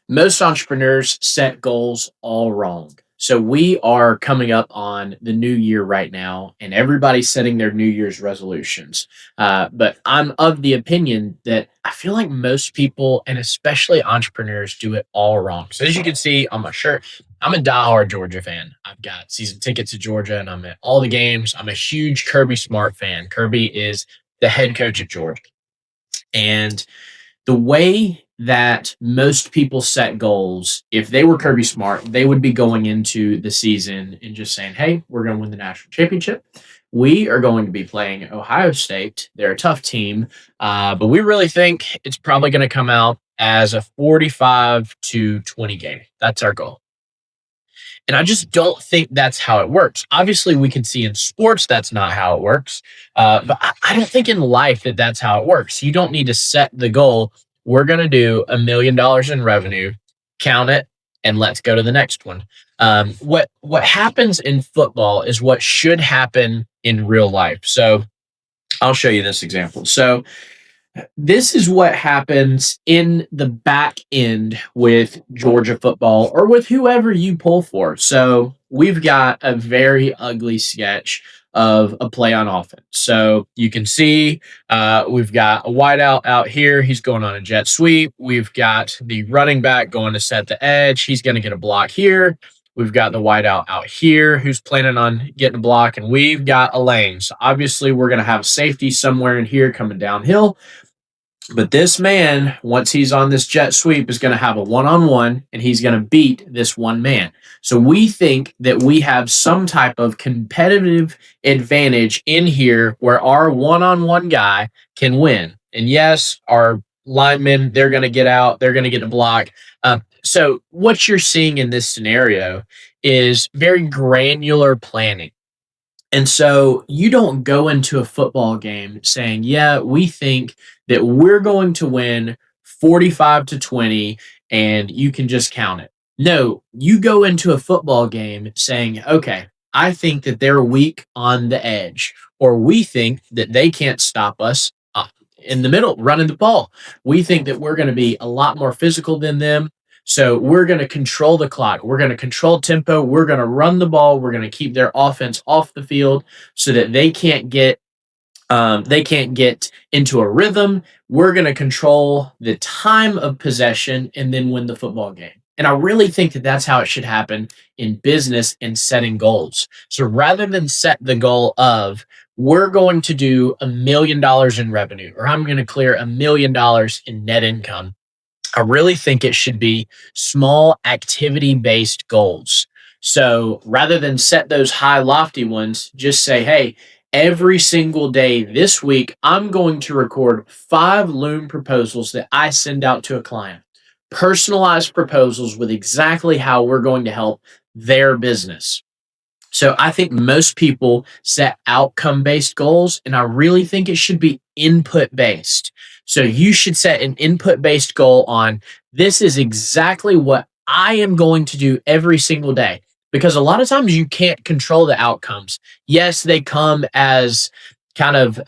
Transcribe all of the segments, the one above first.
Most entrepreneurs set goals all wrong. So we are coming up on the new year right now, and everybody's setting their New Year's resolutions. But I'm of the opinion that I feel like most people, and especially entrepreneurs, do it all wrong. So as you can see on my shirt, I'm a diehard Georgia fan. I've got season tickets to Georgia, and I'm at all the games. I'm a huge Kirby Smart fan. Kirby is the head coach at Georgia, and the way that most people set goals, if they were Kirby Smart, they would be going into the season and just saying, hey, we're going to win the national championship. We are going to be playing Ohio State. They're a tough team, but we really think it's probably going to come out as a 45-20 game. That's our goal. And I just don't think that's how it works. Obviously, we can see in sports that's not how it works. But I don't think in life that that's how it works. You don't need to set the goal. We're going to do $1 million in revenue, count it, and let's go to the next one. What happens in football is what should happen in real life. So I'll show you this example. So this is what happens in the back end with Georgia football or with whoever you pull for. So we've got a very ugly sketch of a play on offense. So you can see we've got a wideout out here. He's going on a jet sweep. We've got the running back going to set the edge. He's going to get a block here. We've got the wideout out here who's planning on getting a block, and we've got a lane. So obviously we're going to have safety somewhere in here coming downhill. But this man, once he's on this jet sweep, is going to have a one-on-one, and he's going to beat this one man. So we think that we have some type of competitive advantage in here where our one-on-one guy can win. And yes, our linemen, they're going to get out, they're going to get a block. So what you're seeing in this scenario is very granular planning. And so you don't go into a football game saying, yeah, we think that we're going to win 45-20 and you can just count it. No, you go into a football game saying, okay, I think that they're weak on the edge, or we think that they can't stop us in the middle running the ball. We think that we're going to be a lot more physical than them. So we're going to control the clock. We're going to control tempo. We're going to run the ball. We're going to keep their offense off the field so that they can't get into a rhythm. We're going to control the time of possession and then win the football game. And I really think that that's how it should happen in business and setting goals. So rather than set the goal of we're going to do $1 million in revenue, or I'm going to clear $1 million in net income, I really think it should be small activity-based goals. So rather than set those high, lofty ones, just say, hey, every single day this week, I'm going to record 5 Loom proposals that I send out to a client. Personalized proposals with exactly how we're going to help their business. So I think most people set outcome-based goals, and I really think it should be input-based. So you should set an input-based goal on this is exactly what I am going to do every single day. Because a lot of times you can't control the outcomes. Yes, they come as kind of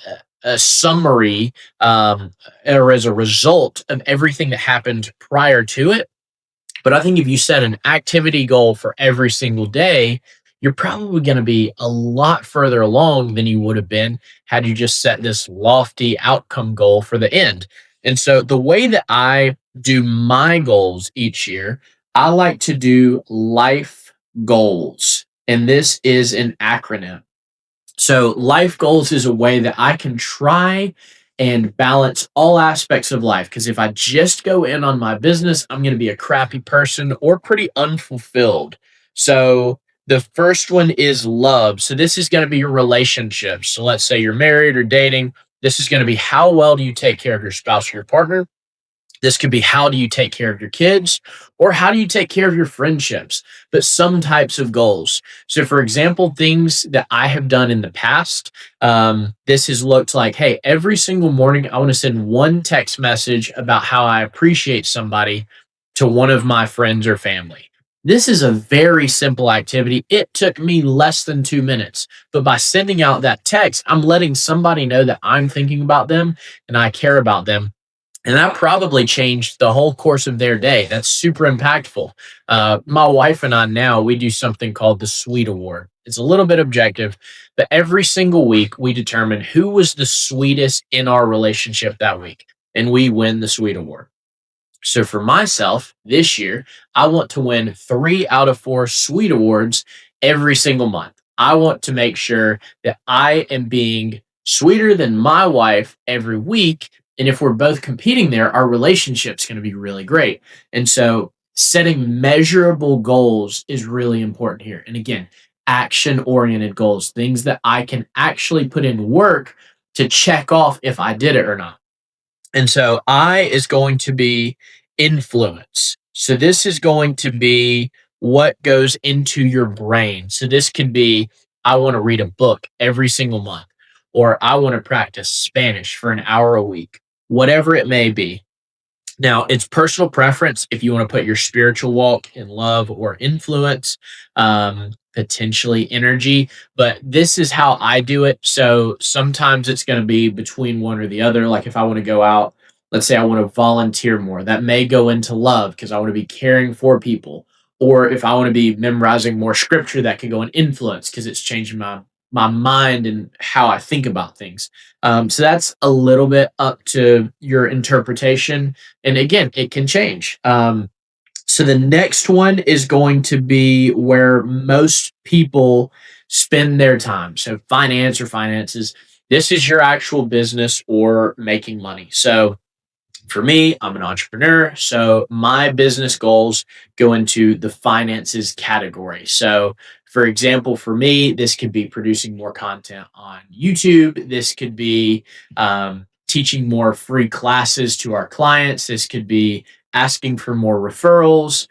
a summary or as a result of everything that happened prior to it. But I think if you set an activity goal for every single day, you're probably going to be a lot further along than you would have been had you just set this lofty outcome goal for the end. And so the way that I do my goals each year, I like to do life goals. And this is an acronym. So life goals is a way that I can try and balance all aspects of life. Because if I just go in on my business, I'm going to be a crappy person or pretty unfulfilled. So the first one is love. So this is going to be your relationships. So let's say you're married or dating. This is going to be how well do you take care of your spouse or your partner? This could be how do you take care of your kids, or how do you take care of your friendships, but some types of goals. So for example, things that I have done in the past, this has looked like, hey, every single morning I want to send one text message about how I appreciate somebody to one of my friends or family. This is a very simple activity. It took me less than 2 minutes, but by sending out that text, I'm letting somebody know that I'm thinking about them and I care about them. And that probably changed the whole course of their day. That's super impactful. My wife and I now we do something called the Sweet Award. It's a little bit objective, but every single week we determine who was the sweetest in our relationship that week, and we win the Sweet Award. So for myself this year, I want to win 3 out of 4 Sweet Awards every single month. I want to make sure that I am being sweeter than my wife every week. And if we're both competing there, our relationship's going to be really great. And so setting measurable goals is really important here. And again, action oriented goals, things that I can actually put in work to check off if I did it or not. And so I is going to be influence. So this is going to be what goes into your brain. So this could be I want to read a book every single month, or I want to practice Spanish for an hour a week, whatever it may be. Now, it's personal preference if you want to put your spiritual walk in love or influence, potentially energy, but this is how I do it. So sometimes it's going to be between one or the other. Like if I want to go out, let's say I want to volunteer more, that may go into love because I want to be caring for people. Or if I want to be memorizing more scripture, that could go in influence because it's changing my mind and how I think about things. So that's a little bit up to your interpretation. And again, it can change. So the next one is going to be where most people spend their time. So finance or finances. This is your actual business or making money. So for me, I'm an entrepreneur. So my business goals go into the finances category. So, for example, for me, this could be producing more content on YouTube. This could be teaching more free classes to our clients. This could be asking for more referrals.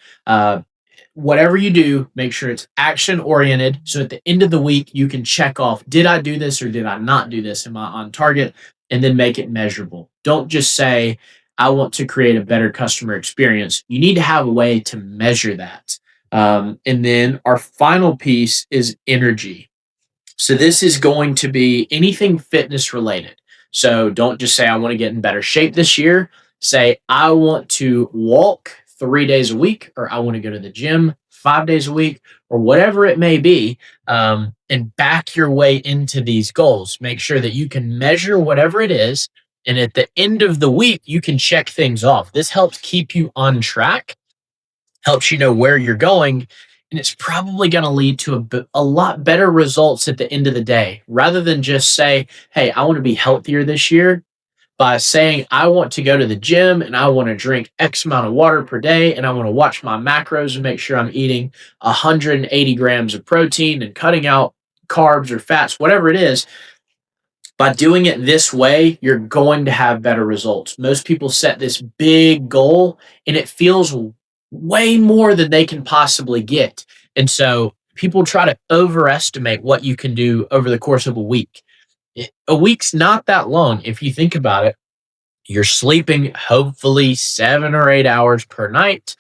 Whatever you do, make sure it's action oriented. So at the end of the week, you can check off, did I do this or did I not do this? Am I on target? And then make it measurable. Don't just say, I want to create a better customer experience. You need to have a way to measure that. And then our final piece is energy. So this is going to be anything fitness related. So don't just say, I want to get in better shape this year. Say, I want to walk 3 days a week, or I want to go to the gym 5 days a week, or whatever it may be, and back your way into these goals. Make sure that you can measure whatever it is. And at the end of the week, you can check things off. This helps keep you on track, helps you know where you're going, and it's probably going to lead to a lot better results at the end of the day rather than just say, hey, I want to be healthier this year by saying, I want to go to the gym and I want to drink X amount of water per day and I want to watch my macros and make sure I'm eating 180 grams of protein and cutting out carbs or fats, whatever it is. By doing it this way, you're going to have better results. Most people set this big goal and it feels way more than they can possibly get. And so people try to overestimate what you can do over the course of a week. A week's not that long if you think about it. You're sleeping hopefully 7 or 8 hours per night.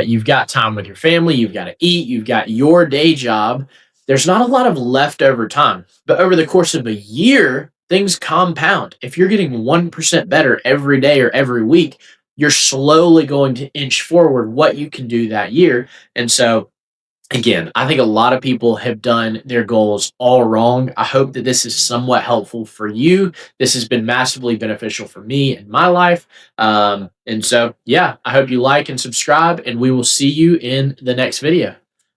You've got time with your family. You've got to eat. You've got your day job. There's not a lot of leftover time. But over the course of a year, things compound. If you're getting 1% better every day or every week, you're slowly going to inch forward what you can do that year. And so again, I think a lot of people have done their goals all wrong. I hope that this is somewhat helpful for you. This has been massively beneficial for me in my life. And so, yeah, I hope you like and subscribe, and we will see you in the next video.